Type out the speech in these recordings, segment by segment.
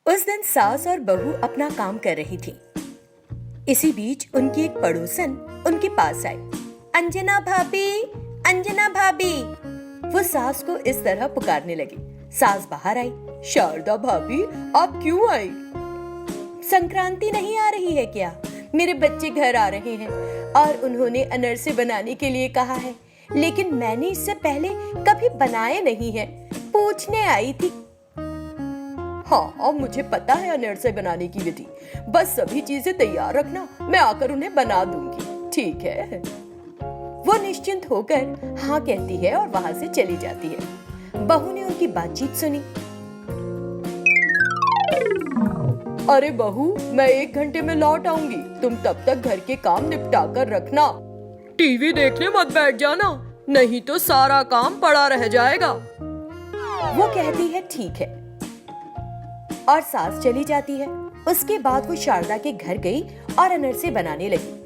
उस दिन सास और बहू अपना काम कर रही थी। इसी बीच उनकी एक पड़ोसन उनके पास आई। अंजना भाभी, अंजना भाभी। वो सास को इस तरह पुकारने लगी। सास बाहर आई। शारदा भाभी, आप क्यों आई? संक्रांति नहीं आ रही है क्या? मेरे बच्चे घर आ रहे हैं और उन्होंने अनरसे बनाने के लिए कहा है, लेकिन मैंने इससे पहले कभी बनाए नहीं हैं। पूछने आई थी। हाँ, मुझे पता है अनरसे बनाने की विधि। बस सभी चीजें तैयार रखना, मैं आकर उन्हें बना दूंगी। ठीक है। वो निश्चिंत होकर हाँ कहती है और वहां से चली जाती है। बहू ने उनकी बातचीत सुनी। अरे बहू, मैं 1 घंटे में लौट आऊंगी। तुम तब तक घर के काम निपटा कर रखना। टीवी देखने मत बैठ जाना, नहीं तो सारा काम पड़ा रह जाएगा। वो कहती है ठीक है और सास चली जाती है। उसके बाद वो शारदा के घर गई और अनरसे बनाने लगी।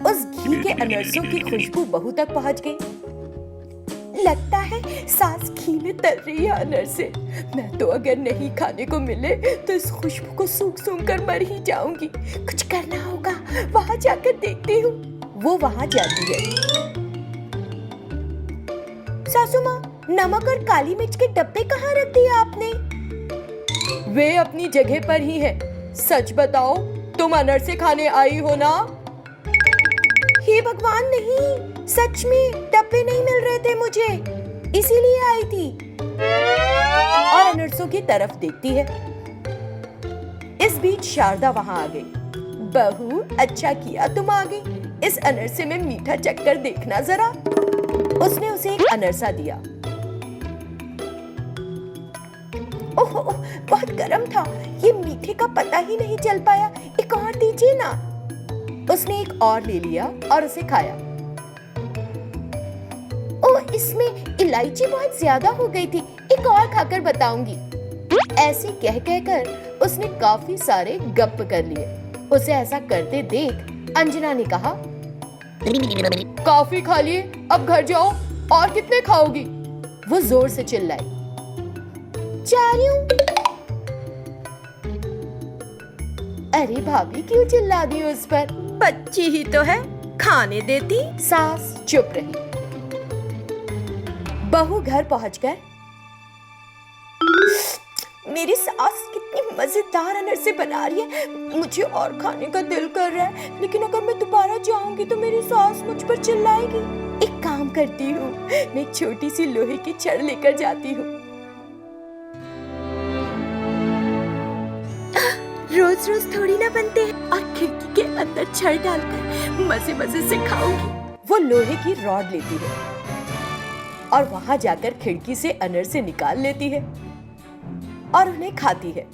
उस घी के अनरसों की खुशबू बहू तक पहुंच गई। लगता है सास घी में तल रही है अनरसे। मैं तो अगर नहीं खाने को मिले तो इस खुशबू को सूंघ सूंघ कर मर ही जाऊंगी। कुछ करना होगा, वहां जाकर देखती हूँ। वो वहां जाती है। सासू माँ, नमक और काली मिर्च के डब्बे कहाँ रख दिए आपने? वे अपनी जगह पर ही है। सच बताओ, तुम अनरसे खाने आई हो ना? हे भगवान, नहीं, सच में डब्बे नहीं मिल रहे थे मुझे, इसीलिए आई थी। और अनरसों की तरफ देखती है। इस बीच शारदा वहां आ गई। बहू, अच्छा किया तुम आ गई। इस अनरसे में मीठा चक्कर देखना जरा। उसने उसे एक अनरसा दिया। ओहो, बहुत गर्म था, ये मीठे का पता ही नहीं चल पाया। एक और दीजिए ना। उसने एक और ले लिया और उसे खाया। ओह, इसमें इलायची बहुत ज्यादा हो गई थी, एक और खाकर बताऊंगी। ऐसे कह कहकर उसने काफी सारे गप कर लिए। उसे ऐसा करते देख अंजना ने कहा, काफी खा लिए, अब घर जाओ। और कितने खाओगी? वो जोर से चिल्लाई। जा रही हूं। अरे भाभी, क्यों चिल्ला दी उस पर? बच्ची ही तो है, खाने देती। सास चुप रही। बहू घर पहुंचकर, मेरी सास कितनी मजेदार अनरसे बना रही है, मुझे और खाने का दिल कर रहा है, लेकिन अगर मैं दोबारा जाऊंगी तो मेरी सास मुझ पर चिल्लाएगी। एक काम करती हूँ, मैं एक छोटी सी लोहे की छड़ लेकर जाती हूँ। रोज रोज थोड़ी ना बनते हैं, और खिड़की के अंदर छड़ डालकर मजे मजे से खाऊंगी। वो लोहे की रॉड लेती है और वहां जाकर खिड़की से अनरसे निकाल लेती है और उन्हें खाती है।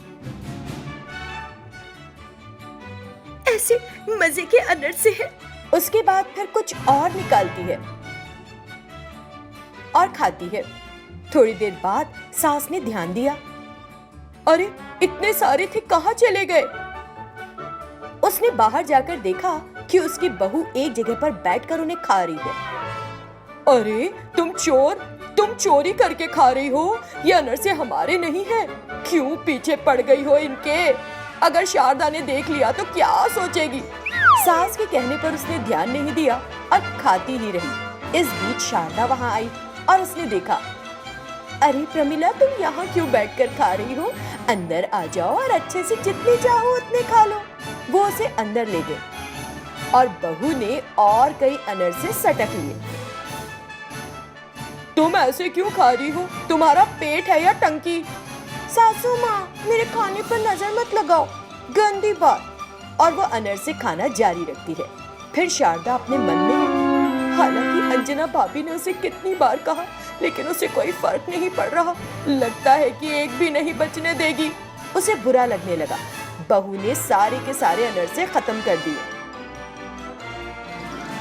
ऐसे मजे के अनरसे हैं। उसके बाद फिर कुछ और निकालती है और खाती है। थोड़ी देर बाद सास ने ध्यान दिया, अरे इतने सारे थे, कहाँ चले गए? उसने बाहर जाकर देखा कि उसकी बहू एक जगह पर बैठकर उन्हें खा रही है। अरे तुम चोरी करके खा रही हो, ये अनरसे हमारे नहीं है। क्यों पीछे पड़ गई हो इनके? अगर शारदा ने देख लिया तो क्या सोचेगी? सास के कहने पर उसने ध्यान नहीं दिया और खाती ही रही। इस बीच शारदा वहां आई और उसने देखा, अरे प्रमिला, तुम यहाँ क्यों बैठकर खा रही हो? अंदर आ जाओ और अच्छे से जितने चाहो उतने खा लो। वो उसे अंदर ले गई और बहू ने और कई अनरसे सटक लिए। तुम ऐसे क्यों खा रही हो? तुम्हारा पेट है या टंकी? सासू माँ, मेरे खाने पर नजर मत लगाओ, गंदी बात। और वो अनरसे खाना जारी रखती है। फिर शारदा अपने मन में, हालांकि अंजना भाभी ने उसे कितनी बार कहा, लेकिन उसे कोई फर्क नहीं पड़ रहा। लगता है कि एक भी नहीं बचने देगी। उसे बुरा लगने लगा। बहू ने सारे के सारे अनरसे खत्म कर दिए।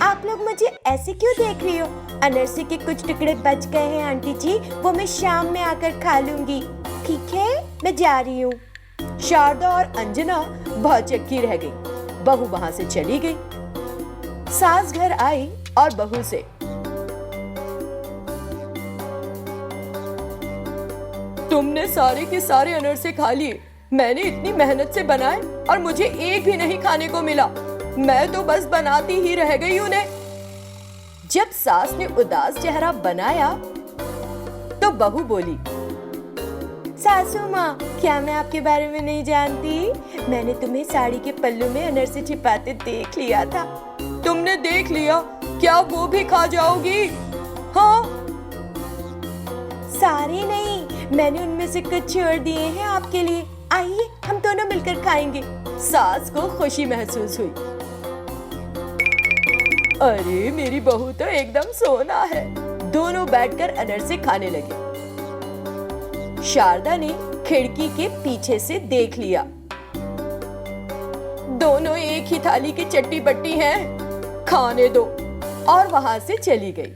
आप लोग मुझे ऐसे क्यों देख रही हो? अनरसे के कुछ टुकड़े बच गए हैं आंटी जी, वो मैं शाम में आकर खा लूंगी। ठीक है, मैं जा रही हूँ। शारदा और अंजना भौचक्की रह गई। बहू वहां से चली गई। सास घर आई और बहू से, तुमने सारे के सारे अनरसे खा लिए, मैंने इतनी मेहनत से बनाए और मुझे एक भी नहीं खाने को मिला। मैं तो बस बनाती ही रह गई उन्हें। जब सास ने उदास चेहरा बनाया तो बहू बोली, सासू माँ, क्या मैं आपके बारे में नहीं जानती? मैंने तुम्हें साड़ी के पल्लू में अनर से छिपाते देख लिया था। तुमने देख लिया? क्या वो भी खा जाओगी? हाँ। सारे नहीं, मैंने उनमें से कुछ छोड़ दिए हैं आपके लिए। आइए हम दोनों मिलकर खाएंगे। सास को खुशी महसूस हुई। अरे मेरी बहू तो एकदम सोना है। दोनों बैठकर अनर से खाने लगे। शारदा ने खिड़की के पीछे से देख लिया। दोनों एक ही थाली की चट्टी बट्टी हैं, खाने दो, और वहां से चली गई।